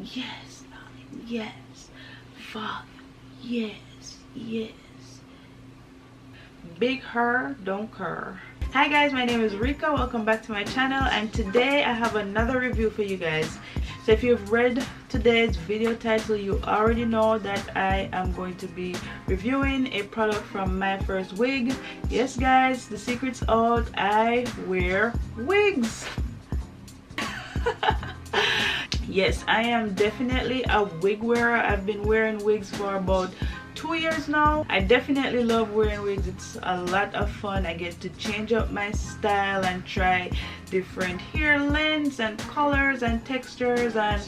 Yes, darling. Yes. Fuck. Yes. Yes. Big her, don't cur. Hi guys, my name is Reika. Welcome back to my channel, and today I have another review for you guys. So if you've read today's video title, you already know that I am going to be reviewing a product from My First Wig. Yes guys, the secret's out. I wear wigs. Yes, I am definitely a wig wearer. I've been wearing wigs for about 2 years now. I definitely love wearing wigs. It's a lot of fun. I get to change up my style and try different hair lengths and colors and textures and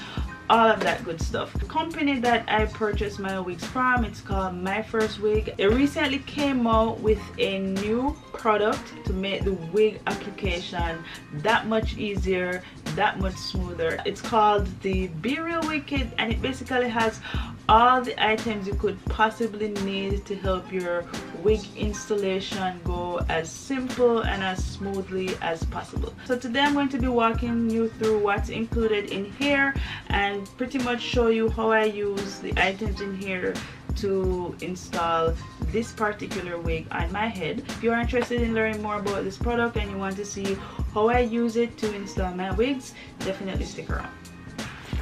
all of that good stuff. The company that I purchased my wigs from, it's called My First Wig. They recently came out with a new product to make the wig application that much easier, that much smoother. It's called the Be Real Wig Kit, and it basically has all the items you could possibly need to help your wig installation go as simple and as smoothly as possible. So today I'm going to be walking you through what's included in here and pretty much show you how I use the items in here to install this particular wig on my head. If you are interested in learning more about this product and you want to see how I use it to install my wigs, definitely stick around.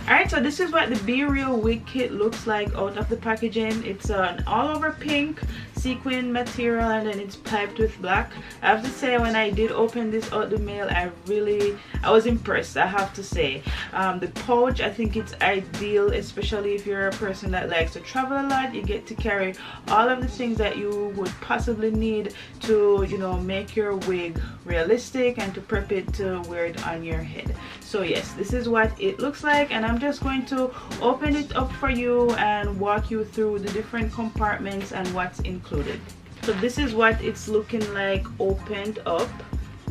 Alright, so this is what the Be Real Wig Kit looks like out of the packaging. It's an all over pink sequin material and then it's piped with black. I have to say, when I did open this out the mail, I was impressed, I have to say. The pouch, I think it's ideal, especially if you're a person that likes to travel a lot. You get to carry all of the things that you would possibly need to, you know, make your wig realistic and to prep it to wear it on your head. So yes, this is what it looks like, and I'm just going to open it up for you and walk you through the different compartments and what's included. So this is what it's looking like opened up.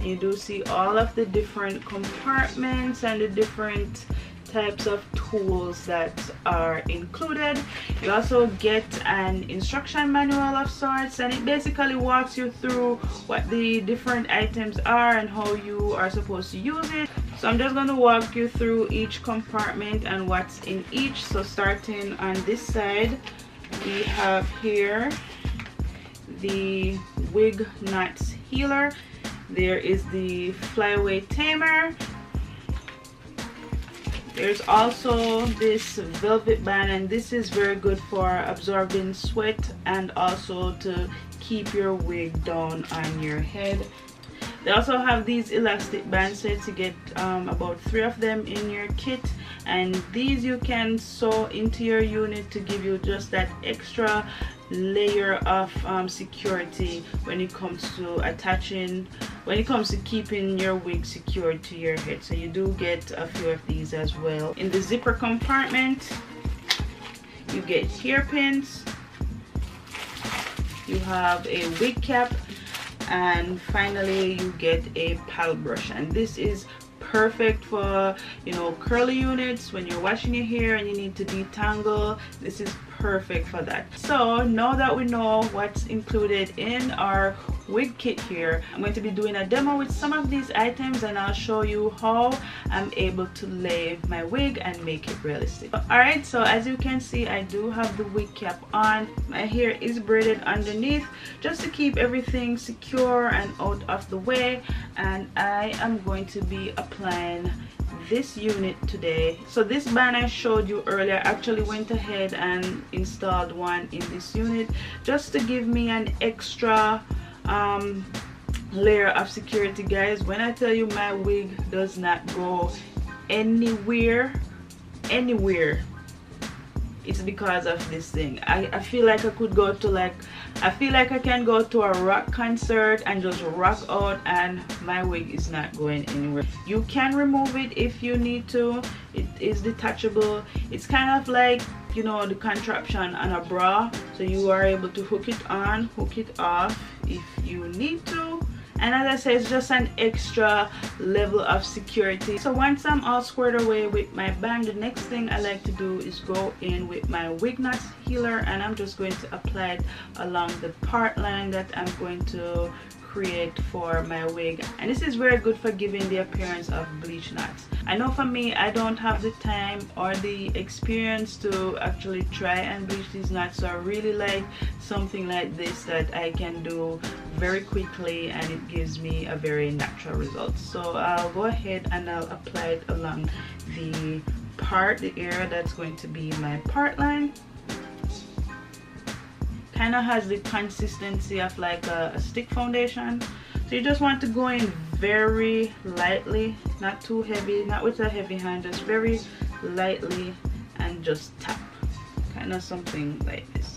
You do see all of the different compartments and the different types of tools that are included. You also get an instruction manual of sorts, and it basically walks you through what the different items are and how you are supposed to use it. So I'm just going to walk you through each compartment and what's in each. So starting on this side, we have here the wig knots healer. There is the flyaway tamer. There's also this velvet band, and this is very good for absorbing sweat and also to keep your wig down on your head. They also have these elastic band sets. You get about 3 of them in your kit, and these you can sew into your unit to give you just that extra layer of security when it comes to keeping your wig secured to your head. So you do get a few of these as well. In the zipper compartment, you get hairpins, you have a wig cap, and finally you get a pal brush. And this is perfect for, you know, curly units when you're washing your hair and you need to detangle. This is perfect for that. So now that we know what's included in our wig kit here, I'm going to be doing a demo with some of these items, and I'll show you how I'm able to lay my wig and make it realistic. Alright, so as you can see, I do have the wig cap on. My hair is braided underneath just to keep everything secure and out of the way, and I am going to be applying this unit today. So this band I showed you earlier, I actually went ahead and installed one in this unit just to give me an extra layer of security. Guys, when I tell you my wig does not go anywhere, it's because of this thing. I feel like I could go to I feel like I can go to a rock concert and just rock out and my wig is not going anywhere. You can remove it if you need to. It is detachable. It's kind of like, you know, the contraption on a bra, so you are able to hook it on, hook it off if you need to. And as I said, it's just an extra level of security. So once I'm all squared away with my band, the next thing I like to do is go in with my wig knot healer, and I'm just going to apply it along the part line that I'm going to create for my wig, and this is very good for giving the appearance of bleach knots. I know for me, I don't have the time or the experience to actually try and bleach these knots, so I really like something like this that I can do very quickly and it gives me a very natural result. So I'll go ahead and I'll apply it along the area that's going to be my part line. Kind of has the consistency of like a stick foundation, so you just want to go in very lightly, not too heavy, not with a heavy hand, just very lightly and just tap, kind of something like this.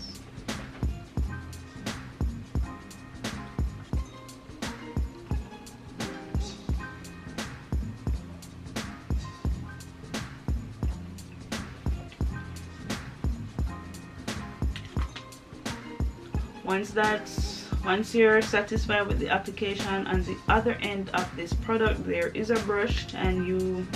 Once you're satisfied with the application, on the other end of this product there is a brush, and you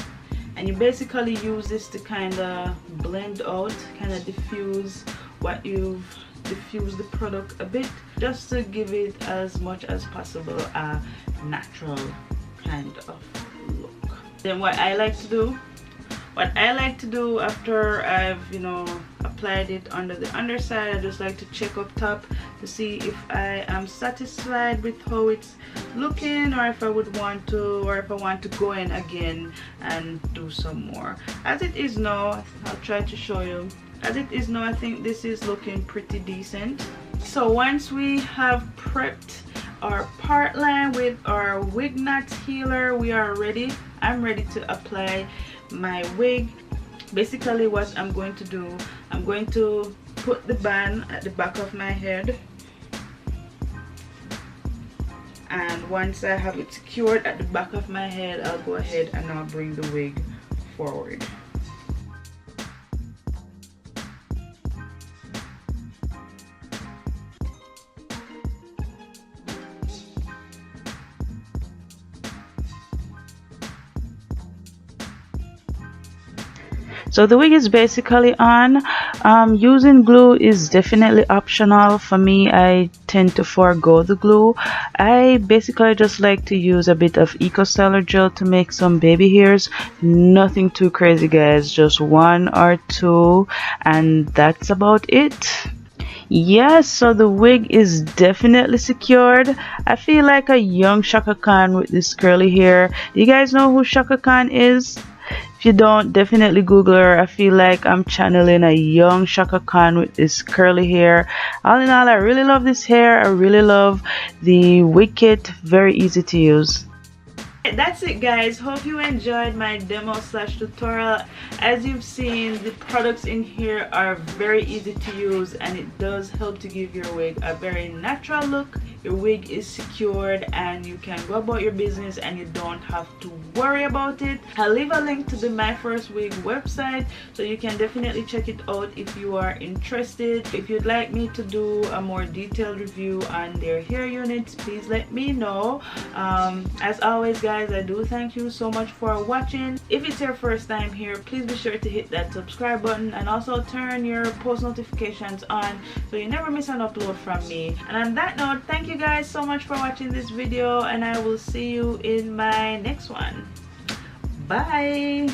basically use this to kind of blend out, kind of diffuse what you've diffused the product a bit, just to give it as much as possible a natural kind of look. Then what I like to do after I've applied it under the underside, I just like to check up top to see if I am satisfied with how it's looking, or if I want to go in again and do some more. As it is now, I'll try to show you. As it is now, I think this is looking pretty decent. So once we have prepped our part line with our wig knot healer, we are ready. I'm ready to apply my wig. Basically what I'm going to do, I'm going to put the band at the back of my head, and once I have it secured at the back of my head, I'll go ahead and I'll bring the wig forward. So the wig is basically on. Using glue is definitely optional. For me, I tend to forego the glue. I basically just like to use a bit of Eco Styler gel to make some baby hairs. Nothing too crazy, guys, just 1 or 2, and that's about it. Yes, so the wig is definitely secured. I feel like a young Shaka Khan with this curly hair. You guys know who Shaka Khan is? If you don't, definitely Google her. I feel like I'm channeling a young Shaka Khan with this curly hair. All in all, I really love this hair. I really love the wig kit. Very easy to use. That's it, guys. Hope you enjoyed my demo / tutorial. As you've seen, the products in here are very easy to use, and it does help to give your wig a very natural look. Your wig is secured and you can go about your business and you don't have to worry about it. I'll leave a link to the My First Wig website, so you can definitely check it out if you are interested. If you'd like me to do a more detailed review on their hair units, please let me know. As always, guys, I do thank you so much for watching. If it's your first time here, please be sure to hit that subscribe button and also turn your post notifications on so you never miss an upload from me. And on that note, thank you guys so much for watching this video, and I will see you in my next one. Bye.